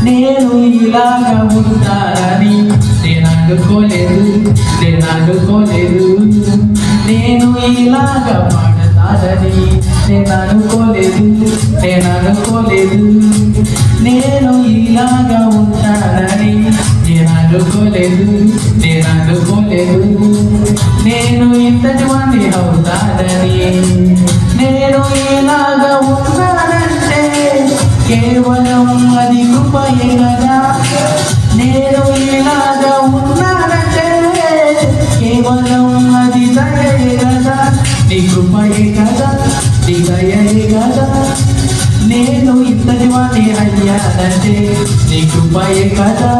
నేను ఇలాగా ఉంటానని నేను అనుకోలేదు నేను ఇలాగా పాడతానని నేను అనుకోలేదు నేను ఇలాగా ఉంటానని నేను అనుకోలేదు నేను ఇంతటి వాణ్ణి అవుతానని నేను ఇలాగా ఉంటానంటే కేవలం అది కృపయే కదా నేను ఇలాగా ఉన్నానంటే కేవలం అది దయయే కదా నీ కృపయే కదా నీ దయయే కదా నేను ఇంతటి వాణ్ణి అయ్యానంటే నీ కృపయే కదా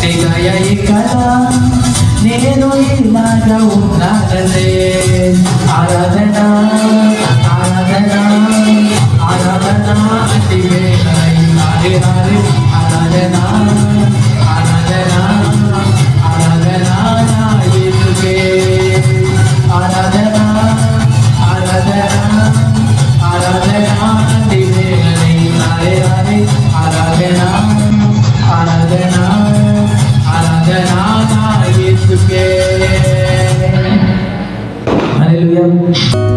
నీ దయయే కదా నేను ఇలాగా ఉన్నానంటే ఆరాధన ఆరాధన ఆరాధన అంటే హరే హరే ఆరాధన ఆరాధన ఆరాధన నా యేసుకే ఆరాధన ఆరాధన ఆరాధన అంటే హరే హరే ఆరాధన ఆరాధన ఆరాధన నా యేసుకే హల్లెలూయా.